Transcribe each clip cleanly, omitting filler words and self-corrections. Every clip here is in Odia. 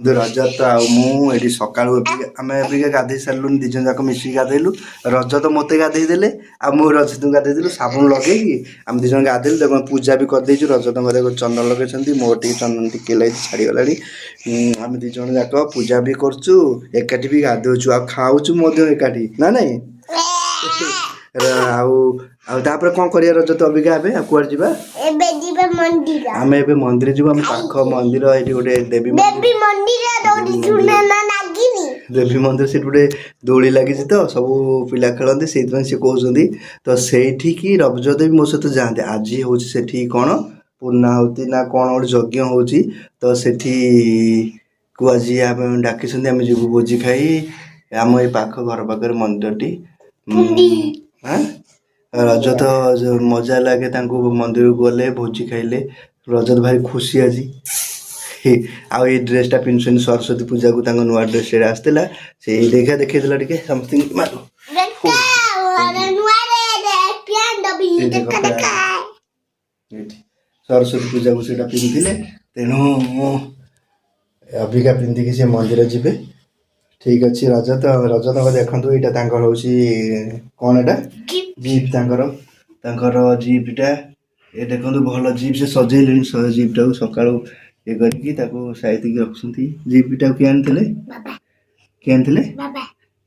ରଜତ ଆଉ ମୁଁ ଏଠି ସକାଳୁ ଆମେ ଏବିକା ଗାଧେଇ ସାରିଲୁଣି, ଦି ଜଣ ଯାକ ମିଶିକି ଗାଧେଇଲୁ। ରଜତ ମୋତେ ଗାଧେଇ ଦେଲେ ଆଉ ମୁଁ ରଜତକୁ ଗାଧେଇ ଦେଲୁ ସାବୁନ ଲଗେଇକି। ଆମେ ଦି ଜଣ ଗାଧେଇଲୁ, ଦେଖ ପୂଜା ବି କରିଦେଇଛୁ। ରଜତ ମୋତେ ଚନ୍ଦନ ଲଗେଇଛନ୍ତି, ମୋର ଟିକେ ଚନ୍ଦନ ଟିକେ ଲାଗିଛି ଛାଡ଼ିଗଲାଣି। ଆମେ ଦି ଜଣ ଯାକ ପୂଜା ବି କରୁଛୁ, ଏକାଠି ବି ଗାଧଉଛୁ ଆଉ ଖାଉଛୁ ମଧ୍ୟ ଏକାଠି, ନା ନାଇଁ? ଆଉ ଆଉ ତାପରେ କ'ଣ କରିବା ରଜତ ଅବିକା? ଏବେ ଆଉ କୁଆଡ଼େ ଯିବା? ଏବେ ଯିବା ମନ୍ଦିର। ଆମେ ଏବେ ମନ୍ଦିର ଯିବୁ। ଆମ ପାଖ ମନ୍ଦିର ଏଇଠି ଗୋଟେ ଦେବୀ ମନ୍ଦିର ଦେବୀ ମନ୍ଦିର, ସେଠି ଗୋଟେ ଦୋଳି ଲାଗିଛି ତ, ସବୁ ପିଲା ଖେଳନ୍ତି, ସେଇଥିପାଇଁ ସେ କହୁଛନ୍ତି। ତ ସେଇଠିକି ରଜତ ବି ମୋ ସହିତ ଯାଆନ୍ତି। ଆଜି ହେଉଛି ସେଠି କ'ଣ ପୂର୍ଣ୍ଣାହୁତି ନା କ'ଣ ଗୋଟେ ଯଜ୍ଞ ହେଉଛି, ତ ସେଠି କୁ ଆଜି ଆମେ ଡାକିଛନ୍ତି, ଆମେ ଯିବୁ ଭୋଜି ଖାଇ। ଆମ ଏଇ ପାଖ ଘର ପାଖରେ ମନ୍ଦିରଟି। ରଜତ ମଜା ଲାଗେ ତାଙ୍କୁ ମନ୍ଦିରକୁ ଗଲେ, ଭୋଜି ଖାଇଲେ। ରଜତ ଭାରି ଖୁସି ଆଜି। ଆଉ ଏଇ ଡ୍ରେସଟା ପିନ୍ଧୁଛନ୍ତି ସରସ୍ୱତୀ ପୂଜାକୁ, ତାଙ୍କ ନୂଆ ଡ୍ରେସ ସେଇଟା ଆସିଥିଲା। ସେଇ ଦେଖେଇଦେଲା ଟିକେ ସମସ୍ତଙ୍କୁ। ସରସ୍ୱତୀ ପୂଜାକୁ ସେଇଟା ପିନ୍ଧିଥିଲେ, ତେଣୁ ମୁଁ ଅବିକା ପିନ୍ଧିକି ସେ ମନ୍ଦିର ଯିବେ। ଠିକ୍ ଅଛି। ରଜତଙ୍କ ଦେଖନ୍ତୁ, ଏଇଟା ତାଙ୍କର ହେଉଛି କ'ଣ, ଏଇଟା ଜିପ୍ ତାଙ୍କର ଜିପ୍ଟା। ଏ ଦେଖନ୍ତୁ ଭଲ ଜିପ୍ ସେ ସଜେଇଲେଣି, ଜିପ୍ଟାକୁ ସକାଳୁ ଇଏ କରିକି ତାକୁ ସାଇତିକି ରଖୁଛନ୍ତି। ଜିପ୍ଟାକୁ କିଏ ଆଣିଥିଲେ? କିଏ ଆଣିଥିଲେ?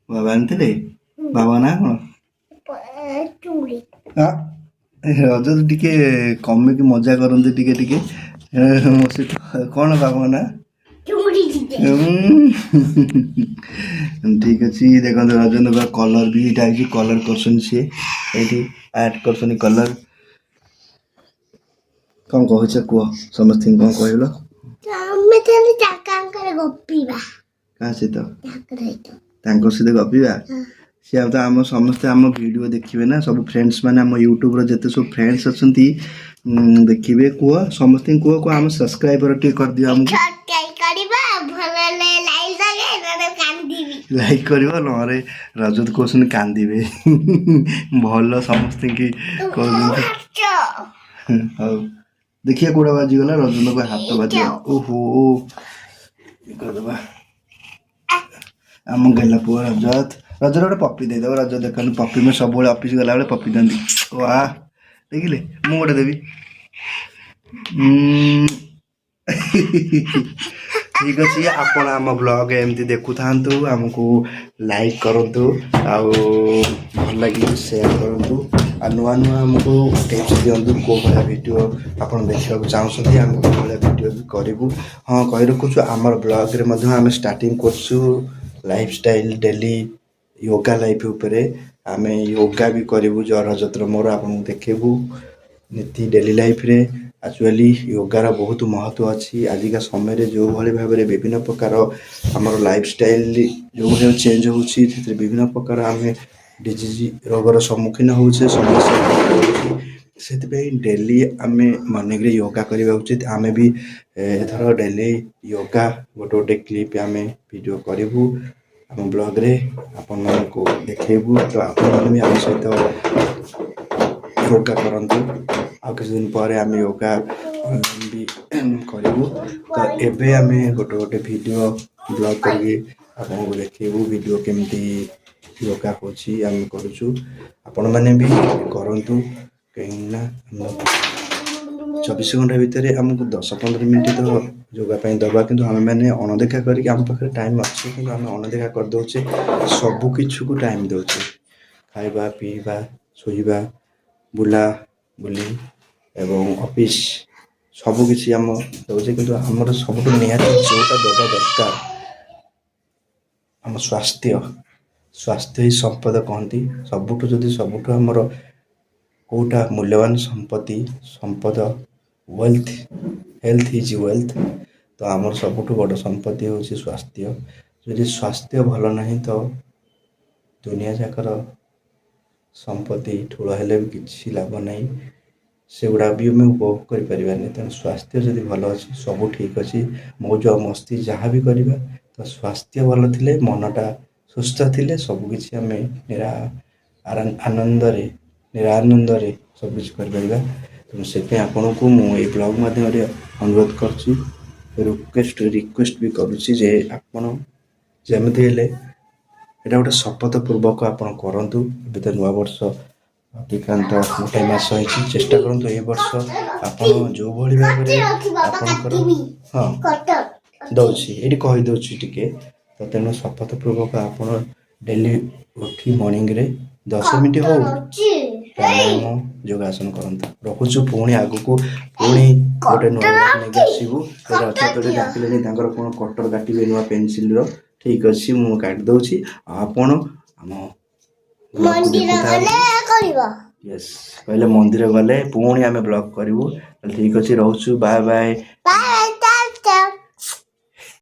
ବାବା ଆଣିଥିଲେ। ବାବା ନା କ'ଣ? ରଜତ ଟିକେ କମିକି ମଜା କରନ୍ତି ଟିକେ ଟିକେ ମୋ ସହିତ। କ'ଣ ବାବା ନା? ଠିକ୍ ଅଛି। ଦେଖନ୍ତୁ ରଜତଙ୍କ କଲର୍ ବି ଏଇଟା ହେଇଛି, କଲର୍ କରୁଛନ୍ତି ସିଏ ଏଇଠି ଆର୍ଟ କରୁଛନ୍ତି କଲର୍। କ'ଣ କହୁଛ କୁହ, ସମସ୍ତଙ୍କୁ କ'ଣ କହିଲ? ଆମେ ତାହେଲେ ଗପିବା କାହା ସହିତ? ତାଙ୍କ ସହିତ ଗପିବା। ସିଏ ଆଉ ତ ଆମ ସମସ୍ତେ ଆମ ଭିଡ଼ିଓ ଦେଖିବେ ନା, ସବୁ ଫ୍ରେଣ୍ଡସ୍ ମାନେ, ଆମ ୟୁଟ୍ୟୁବ୍ର ଯେତେ ସବୁ ଫ୍ରେଣ୍ଡସ୍ ଅଛନ୍ତି ଦେଖିବେ। କୁହ ସମସ୍ତଙ୍କୁ, କୁହ ଆମ ସବସ୍କ୍ରାଇବର ଟିକେ କରିଦିଅ ଆମକୁ। ଲାଇକ୍ କରିବ, ନହେଲେ ରଜତ କହୁଛନ୍ତି କାନ୍ଦିବେ। ଭଲ ସମସ୍ତଙ୍କୁ କହୁଛନ୍ତି। ହଉ ଦେଖିବା କୋଉଟା ବାଜିଗଲା। ରଜତଙ୍କ ହାତ ବାଜିଗଲା। ଓହୋ, କରିଦେବା। ଆମ ଗେଲା ପୁଅ ରଜତ ଗୋଟେ ପପି ଦେଇଦେବ। ରଜତ ଦେଖନ୍ତୁ ପପି, ମୁଁ ସବୁବେଳେ ଅଫିସ୍ ଗଲାବେଳେ ପପି ଦିଅନ୍ତି। ୱାଃ, ଦେଖିଲେ? ମୁଁ ଗୋଟେ ଦେବି। ଠିକ୍ ଅଛି। ଆପଣ ଆମ ବ୍ଲଗ୍ ଏମିତି ଦେଖୁଥାନ୍ତୁ, ଆମକୁ ଲାଇକ୍ କରନ୍ତୁ, ଆଉ ଭଲ ଲାଗିଲେ ସେୟାର କରନ୍ତୁ, ଆଉ ନୂଆ ନୂଆ ଆମକୁ ଟିପ୍ସ ଦିଅନ୍ତୁ କେଉଁ ଭଳିଆ ଭିଡ଼ିଓ ଆପଣ ଦେଖିବାକୁ ଚାହୁଁଛନ୍ତି, ଆମେ କେଉଁ ଭଳିଆ ଭିଡ଼ିଓ ବି କରିବୁ। ହଁ, କହି ରଖୁଛୁ, ଆମର ବ୍ଲଗ୍ରେ ମଧ୍ୟ ଆମେ ଷ୍ଟାର୍ଟିଂ କରୁଛୁ life style daily yoga life ଉପରେ। ଆମେ ୟୋଗା ବି କରିବୁ, ରଜତର ମୋର ଆପଣଙ୍କୁ ଦେଖେଇବୁ ନୀତି ଡେଲି ଲାଇଫ୍ରେ। ଆକ୍ଚୁଆଲି ୟୋଗାର ବହୁତ ମହତ୍ଵ ଅଛି। ଆଜିକା ସମୟରେ ଯେଉଁଭଳି ଭାବରେ ବିଭିନ୍ନ ପ୍ରକାର ଆମର ଲାଇଫ୍ ଷ୍ଟାଇଲ୍ ଯେଉଁଭଳି ଚେଞ୍ଜ ହେଉଛି, ସେଥିରେ ବିଭିନ୍ନ ପ୍ରକାର ଆମେ ଡିଜିଜ୍ ରୋଗର ସମ୍ମୁଖୀନ ହେଉଛେ, ସମସ୍ୟା ହେଉଛି। ସେଥିପାଇଁ ଡେଲି ଆମେ ମର୍ଣ୍ଣିଂରେ ୟୋଗା କରିବା ଉଚିତ। ଆମେ ବି ଏଥର ଡେଲି ୟୋଗା ଗୋଟେ କ୍ଲିପ୍ ଆମେ ଭିଡ଼ିଓ କରିବୁ ଆମ ବ୍ଲଗ୍ରେ, ଆପଣମାନଙ୍କୁ ଦେଖେଇବୁ। ତ ଆପଣମାନେ ବି ଆମ ସହିତ ୟୋଗା କରନ୍ତୁ। ଆଉ କିଛି ଦିନ ପରେ ଆମେ ୟୋଗା ବି କରିବୁ। ତ ଏବେ ଆମେ ଗୋଟେ ଭିଡ଼ିଓ ବ୍ଲଗ୍ କରିକି ଆପଣଙ୍କୁ ଦେଖେଇବୁ ଭିଡ଼ିଓ କେମିତି ୟୋଗା ହେଉଛି, ଆମେ କରୁଛୁ। ଆପଣମାନେ ବି କରନ୍ତୁ, କାହିଁକିନା 24 ଘଣ୍ଟା ଭିତରେ ଆମକୁ 10-15 ମିନିଟ୍ ତ ଯୋଗ ପାଇଁ ଦେବା, କିନ୍ତୁ ଆମେମାନେ ଅଣଦେଖା କରିକି, ଆମ ପାଖରେ ଟାଇମ୍ ଅଛି କିନ୍ତୁ ଆମେ ଅଣଦେଖା କରିଦେଉଛେ। ସବୁ କିଛିକୁ ଟାଇମ୍ ଦେଉଛେ, ଖାଇବା ପିଇବା, ଶୋଇବା, ବୁଲାବୁଲି ଏବଂ ଅଫିସ୍, ସବୁକିଛି ଆମ ଦେଉଛେ। କିନ୍ତୁ ଆମର ସବୁଠୁ ନିହାତି ଯେଉଁଟା ଦେବା ଦରକାର, ଆମ ସ୍ୱାସ୍ଥ୍ୟ ହିଁ ସମ୍ପଦ କହନ୍ତି। ସବୁଠୁ ଆମର କେଉଁଟା ମୂଲ୍ୟବାନ ସମ୍ପଦ ୱେଲ୍ଥ, ହେଲ୍ଥ ଇଜ୍ ୱେଲ୍ଥ। ତ ଆମର ସବୁଠୁ ବଡ଼ ସମ୍ପତ୍ତି ହେଉଛି ସ୍ୱାସ୍ଥ୍ୟ। ଯଦି ସ୍ୱାସ୍ଥ୍ୟ ଭଲ ନାହିଁ ତ ଦୁନିଆ ଯାକର ସମ୍ପତ୍ତି ଠୁଳ ହେଲେ ବି କିଛି ଲାଭ ନାହିଁ, ସେଗୁଡ଼ା ବି ଆମେ ଉପଭୋଗ କରିପାରିବାନି। ତେଣୁ ସ୍ୱାସ୍ଥ୍ୟ ଯଦି ଭଲ ଅଛି, ସବୁ ଠିକ୍ ଅଛି। ମୌଜ ମସ୍ତି ଯାହା ବି କରିବା, ତ ସ୍ୱାସ୍ଥ୍ୟ ଭଲ ଥିଲେ, ମନଟା ସୁସ୍ଥ ଥିଲେ, ସବୁକିଛି ଆମେ ନିରାନନ୍ଦରେ ସବୁକିଛି କରିପାରିବା। ତେଣୁ ସେଥିପାଇଁ ଆପଣଙ୍କୁ ମୁଁ ଏଇ ବ୍ଲଗ୍ ମାଧ୍ୟମରେ ଅନୁରୋଧ କରୁଛି, ରିକ୍ୱେଷ୍ଟ ବି କରୁଛି ଯେ ଆପଣ ଯେମିତି ହେଲେ ଏଇଟା ଗୋଟେ ଶପଥ ପୂର୍ବକ ଆପଣ କରନ୍ତୁ। ଏବେ ତ ନୂଆବର୍ଷ ଅଧିକାଂଶ ଗୋଟେ ମାସ ହେଇଛି, ଚେଷ୍ଟା କରନ୍ତୁ ଏ ବର୍ଷ ଆପଣ ଯେଉଁଭଳି ଭାବରେ ଆପଣଙ୍କର ହଁ ଦେଉଛି ଏଇଠି କହିଦେଉଛି ଟିକେ। ତ ତେଣୁ ଶପଥ ପୂର୍ବକ ଆପଣ ଡେଲି ଉଠି ମର୍ଣ୍ଣିଂରେ 10 ମିନିଟ୍ ହଉ ପ୍ରାଣାୟାମ ଯୋଗାସନ କରନ୍ତୁ। ରଖୁଛୁ, ପୁଣି ଆଗକୁ ପୁଣି ଗୋଟେ ନୂଆ ବ୍ଲଗ୍ ନେଇକି ଆସିବୁ। ରଜତରେ ଡାକିଲେନି, ତାଙ୍କର କ'ଣ କଟର କାଟିବେ ନୂଆ ପେନସିଲର। ଠିକ୍ ଅଛି, ମୁଁ କାଟି ଦେଉଛି। ଆପଣ ଆମ ୟେସ୍ କହିଲେ ମନ୍ଦିର ଗଲେ ପୁଣି ଆମେ ବ୍ଲଗ୍ କରିବୁ। ତାହେଲେ ଠିକ୍ ଅଛି, ରହୁଛୁ, ବାଏ ବାଏ।